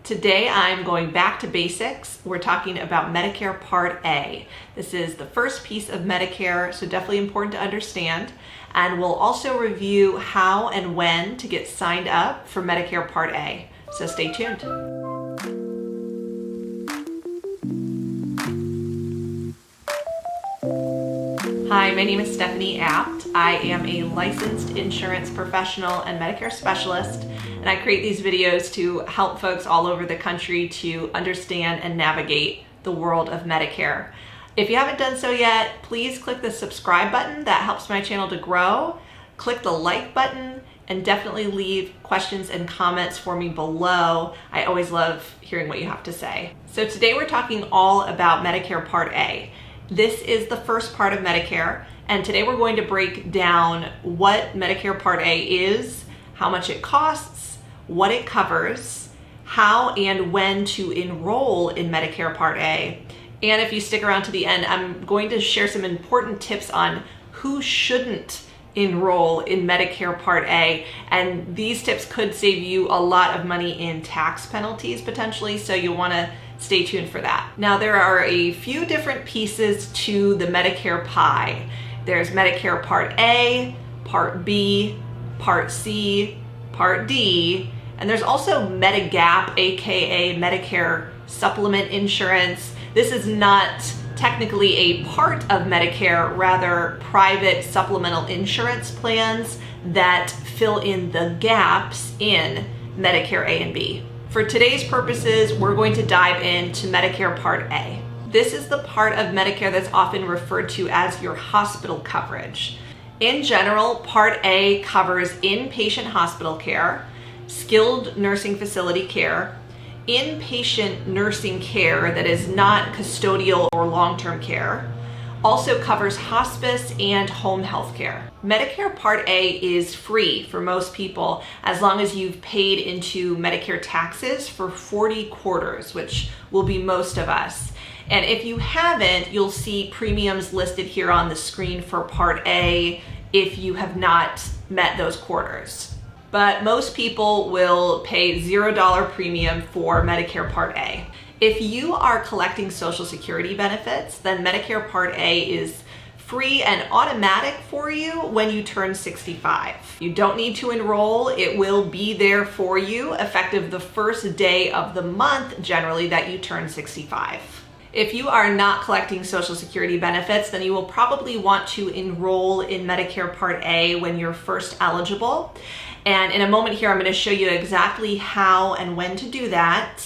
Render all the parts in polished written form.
Today I'm going back to basics. We're talking about Medicare Part A. This is the first piece of Medicare, so definitely important to understand. And we'll also review how and when to get signed up for Medicare Part A. So stay tuned. Hi, my name is Stephanie Apt. I am a licensed insurance professional and Medicare specialist, and I create these videos to help folks all over the country to understand and navigate the world of Medicare. If you haven't done so yet, please click the subscribe button. That helps my channel to grow. Click the like button and definitely leave questions and comments for me below. I always love hearing what you have to say. So today we're talking all about Medicare Part A. This is the first part of Medicare, and today we're going to break down what Medicare Part A is, how much it costs, what it covers, how and when to enroll in Medicare Part A, and if you stick around to the end, I'm going to share some important tips on who shouldn't enroll in Medicare Part A, and these tips could save you a lot of money in tax penalties potentially, so you'll want to stay tuned for that. Now, there are a few different pieces to the Medicare pie. There's Medicare Part A, Part B, Part C, Part D, and there's also Medigap, aka Medicare Supplement Insurance. This is not technically a part of Medicare, rather private supplemental insurance plans that fill in the gaps in Medicare A and B. For today's purposes, we're going to dive into Medicare Part A. This is the part of Medicare that's often referred to as your hospital coverage. In general, Part A covers inpatient hospital care, skilled nursing facility care, inpatient nursing care that is not custodial or long-term care, also covers hospice and home health care. Medicare Part A is free for most people as long as you've paid into Medicare taxes for 40 quarters, which will be most of us. And if you haven't, you'll see premiums listed here on the screen for Part A if you have not met those quarters. But most people will pay $0 premium for Medicare Part A. If you are collecting Social Security benefits, then Medicare Part A is free and automatic for you when you turn 65. You don't need to enroll. It will be there for you effective the first day of the month, generally, that you turn 65. If you are not collecting Social Security benefits, then you will probably want to enroll in Medicare Part A when you're first eligible. And in a moment here, I'm going to show you exactly how and when to do that,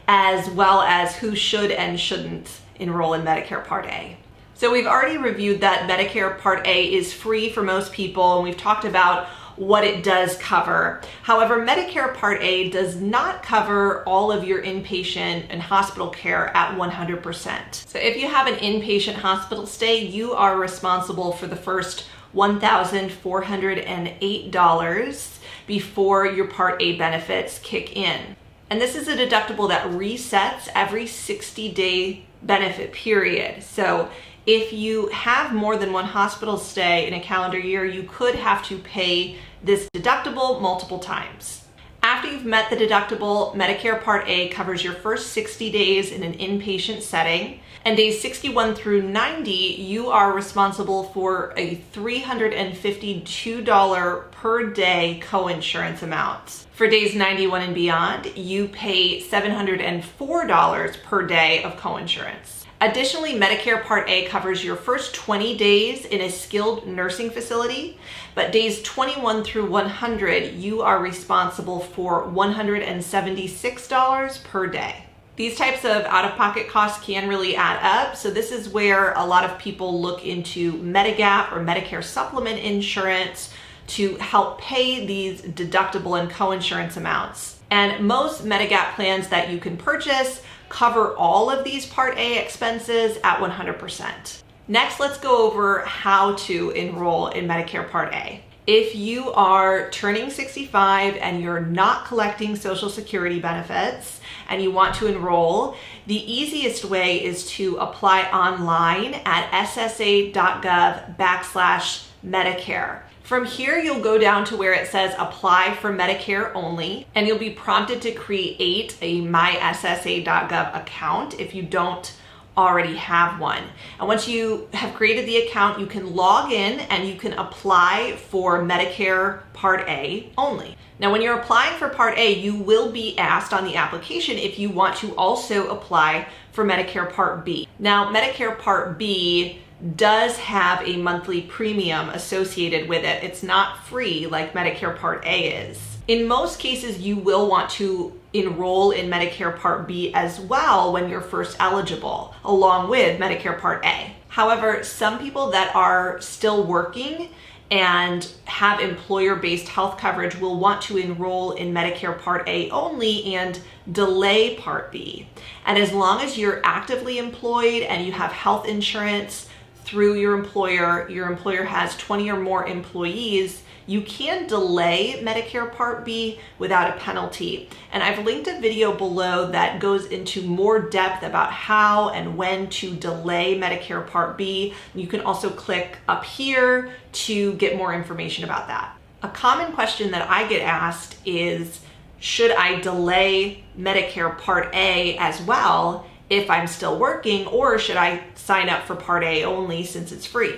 as well as who should and shouldn't enroll in Medicare Part A. So we've already reviewed that Medicare Part A is free for most people, and we've talked about what it does cover. However, Medicare Part A does not cover all of your inpatient and hospital care at 100%. So if you have an inpatient hospital stay, you are responsible for the first $1,408 before your Part A benefits kick in. And this is a deductible that resets every 60-day benefit period. So if you have more than one hospital stay in a calendar year, you could have to pay this deductible multiple times. After you've met the deductible, Medicare Part A covers your first 60 days in an inpatient setting, and days 61 through 90, you are responsible for a $352 per day coinsurance amount. For days 91 and beyond, you pay $704 per day of coinsurance. Additionally, Medicare Part A covers your first 20 days in a skilled nursing facility, but days 21 through 100, you are responsible for $176 per day. These types of out-of-pocket costs can really add up, so this is where a lot of people look into Medigap or Medicare Supplement Insurance to help pay these deductible and coinsurance amounts. And most Medigap plans that you can purchase cover all of these Part A expenses at 100%. Next, let's go over how to enroll in Medicare Part A. If you are turning 65 and you're not collecting Social Security benefits and you want to enroll, the easiest way is to apply online at ssa.gov/Medicare. From here, you'll go down to where it says apply for Medicare only, and you'll be prompted to create a myssa.gov account if you don't already have one. And once you have created the account, you can log in and you can apply for Medicare Part A only. Now, when you're applying for Part A, you will be asked on the application if you want to also apply for Medicare Part B. Now, Medicare Part B does have a monthly premium associated with it. It's not free like Medicare Part A is. In most cases, you will want to enroll in Medicare Part B as well when you're first eligible, along with Medicare Part A. However, some people that are still working and have employer-based health coverage will want to enroll in Medicare Part A only and delay Part B. And as long as you're actively employed and you have health insurance through your employer has 20 or more employees, you can delay Medicare Part B without a penalty. And I've linked a video below that goes into more depth about how and when to delay Medicare Part B. You can also click up here to get more information about that. A common question that I get asked is, should I delay Medicare Part A as well if I'm still working, or should I sign up for Part A only since it's free?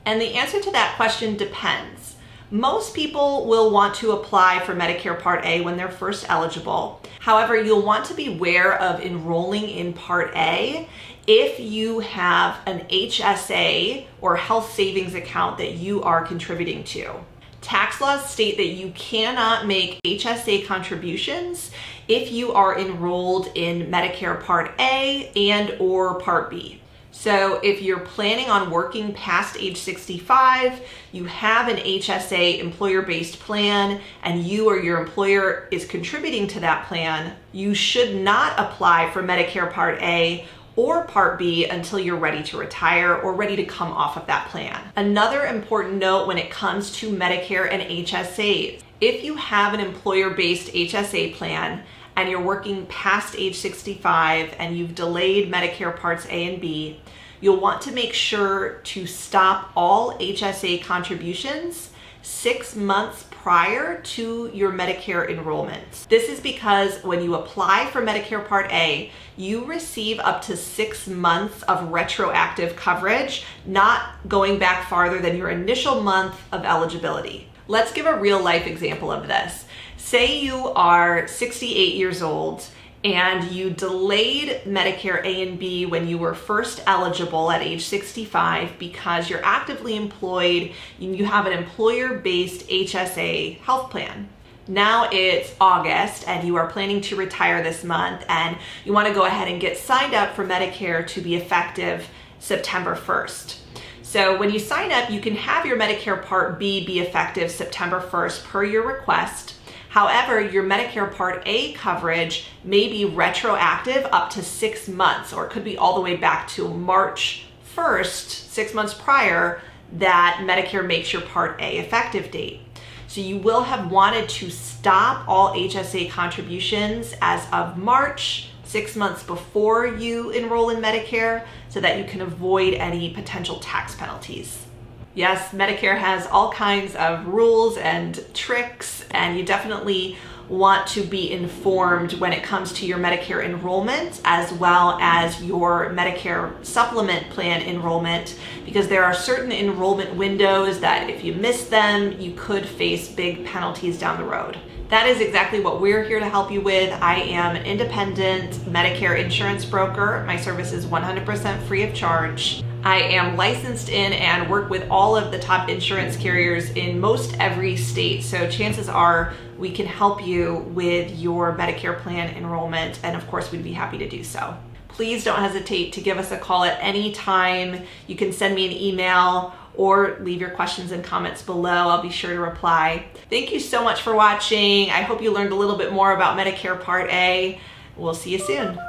And the answer to that question depends. Most people will want to apply for Medicare Part A when they're first eligible. However, you'll want to be aware of enrolling in Part A if you have an HSA or health savings account that you are contributing to. Tax laws state that you cannot make HSA contributions if you are enrolled in Medicare Part A and or Part B. So if you're planning on working past age 65, you have an HSA employer-based plan, and you or your employer is contributing to that plan, you should not apply for Medicare Part A or Part B until you're ready to retire or ready to come off of that plan. Another important note when it comes to Medicare and HSAs, if you have an employer-based HSA plan and you're working past age 65 and you've delayed Medicare Parts A and B, you'll want to make sure to stop all HSA contributions 6 months prior to your Medicare enrollment. This is because when you apply for Medicare Part A, you receive up to 6 months of retroactive coverage, not going back farther than your initial month of eligibility. Let's give a real life example of this. Say you are 68 years old and you delayed Medicare A and B when you were first eligible at age 65 because you're actively employed and you have an employer-based HSA health plan. Now it's August and you are planning to retire this month and you want to go ahead and get signed up for Medicare to be effective September 1st. So when you sign up, you can have your Medicare Part B be effective September 1st per your request. However, your Medicare Part A coverage may be retroactive up to 6 months, or it could be all the way back to March 1st, 6 months prior, that Medicare makes your Part A effective date. So you will have wanted to stop all HSA contributions as of March, 6 months before you enroll in Medicare, so that you can avoid any potential tax penalties. Yes, Medicare has all kinds of rules and tricks, and you definitely want to be informed when it comes to your Medicare enrollment as well as your Medicare supplement plan enrollment, because there are certain enrollment windows that if you miss them, you could face big penalties down the road. That is exactly what we're here to help you with. I am an independent Medicare insurance broker. My service is 100% free of charge. I am licensed in and work with all of the top insurance carriers in most every state. So chances are we can help you with your Medicare plan enrollment. And of course, we'd be happy to do so. Please don't hesitate to give us a call at any time. You can send me an email or leave your questions and comments below. I'll be sure to reply. Thank you so much for watching. I hope you learned a little bit more about Medicare Part A. We'll see you soon.